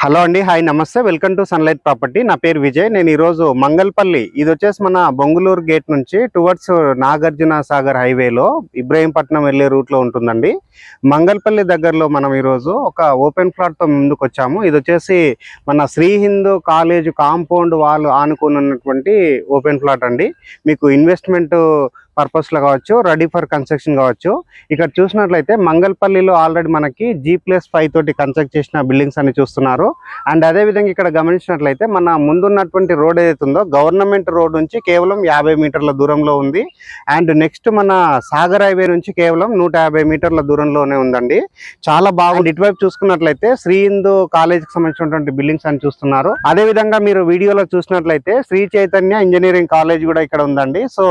Hello అండి, hi నమస్తే, welcome to sunlight property. నా పేరు విజయ్. నేను ఈరోజు మంగళపల్లి, ఇది వచ్చేసి మన బొంగుళూరు గేట్ నుంచి టువర్డ్స్ నాగార్జున సాగర్ హైవేలో ఇబ్రహీంపట్నం వెళ్ళే రూట్లో ఉంటుందండి. మంగళపల్లి దగ్గరలో మనం ఈరోజు ఒక ఓపెన్ ప్లాట్తో ముందుకు వచ్చాము. ఇది వచ్చేసి మన Shri Hindu college compound wall ఆనుకుని ఉన్నటువంటి ఓపెన్ ప్లాట్ అండి. మీకు ఇన్వెస్ట్మెంట్ పర్పస్లో కావచ్చు, రెడీ ఫర్ కన్స్ట్రక్షన్ కావచ్చు. ఇక్కడ చూసినట్లయితే మంగళపల్లిలో ఆల్రెడీ మనకి G+5 తోటి కన్స్ట్రక్ట్ చేసిన బిల్డింగ్స్ అని చూస్తున్నారు. అండ్ అదేవిధంగా ఇక్కడ గమనించినట్లయితే మన ముందున్నటువంటి రోడ్ ఏదైతే ఉందో గవర్నమెంట్ రోడ్ నుంచి కేవలం 50 మీటర్ల దూరంలో ఉంది. అండ్ నెక్స్ట్ మన సాగర్ హైవే నుంచి కేవలం 150 మీటర్ల దూరంలోనే ఉందండి. చాలా బాగుంది. ఇటువైపు చూసుకున్నట్లయితే శ్రీ హిందూ కాలేజ్కి సంబంధించినటువంటి బిల్డింగ్స్ అని చూస్తున్నారు. అదేవిధంగా మీరు వీడియోలో చూసినట్లయితే శ్రీ చైతన్య ఇంజనీరింగ్ కాలేజ్ కూడా ఇక్కడ ఉందండి. సో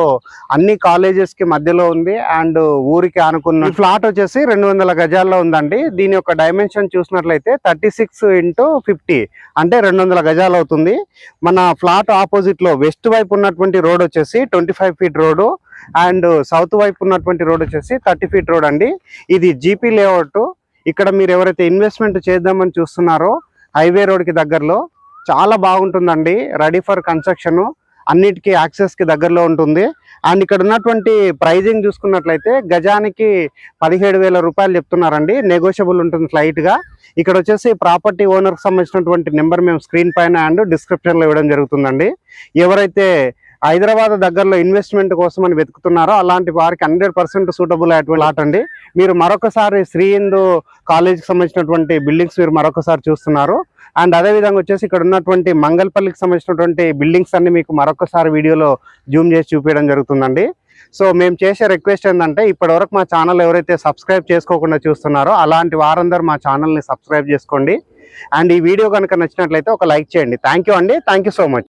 అన్ని కాలేజెస్ కి మధ్యలో ఉంది. అండ్ ఊరికి ఆనుకున్న ఫ్లాట్ వచ్చేసి 200 గజాల్లో ఉందండి. దీని యొక్క డైమెన్షన్ చూసినట్లయితే 36x50 అంటే 200 గజాలు అవుతుంది. మన ఫ్లాట్ ఆపోజిట్ లో వెస్ట్ వైపు ఉన్నటువంటి రోడ్ వచ్చేసి 25 ఫీట్ రోడ్ అండ్ సౌత్ వైపు ఉన్నటువంటి రోడ్ వచ్చేసి 30 ఫీట్ రోడ్ అండి. ఇది జీపీ లేఅవుట్. ఇక్కడ మీరు ఎవరైతే ఇన్వెస్ట్మెంట్ చేద్దామని చూస్తున్నారో హైవే రోడ్ కి దగ్గరలో చాలా బాగుంటుందండి. రెడీ ఫర్ కన్స్ట్రక్షన్, అన్నిటికీ యాక్సెస్ కి దగ్గరలో ఉంటుంది. అండ్ ఇక్కడ ఉన్నటువంటి ప్రైజింగ్ చూసుకున్నట్లయితే గజానికి 17,000 రూపాయలు చెప్తున్నారండి. నెగోషియబుల్ ఉంటుంది స్లైట్ గా. ఇక్కడ వచ్చేసి ప్రాపర్టీ ఓనర్ కి సంబంధించినటువంటి నెంబర్ మేము స్క్రీన్ పైన అండ్ డిస్క్రిప్షన్ లో ఇవ్వడం జరుగుతుందండి. ఎవరైతే హైదరాబాద్ దగ్గరలో ఇన్వెస్ట్మెంట్ కోసం అని వెతుకుతున్నారో అలాంటి వారికి 100% సూటబుల్ అయ్యేటువంటి ప్లాట్ అండి. మీరు మరొకసారి శ్రీ హిందూ కాలేజ్కి సంబంధించినటువంటి బిల్డింగ్స్ మీరు మరొకసారి చూస్తున్నారు. అండ్ అదేవిధంగా వచ్చేసి ఇక్కడ ఉన్నటువంటి మంగళపల్లికి సంబంధించినటువంటి బిల్డింగ్స్ అన్ని మీకు మరొకసారి వీడియోలో జూమ్ చేసి చూపించడం జరుగుతుందండి. సో మేము చేసే రిక్వెస్ట్ ఏంటంటే ఇప్పటివరకు మా ఛానల్ ఎవరైతే సబ్స్క్రైబ్ చేసుకోకుండా చూస్తున్నారో అలాంటి వారందరూ మా ఛానల్ని సబ్స్క్రైబ్ చేసుకోండి. అండ్ ఈ వీడియో కనుక నచ్చినట్లయితే ఒక లైక్ చేయండి. థ్యాంక్ యూ అండి. Thank you so much.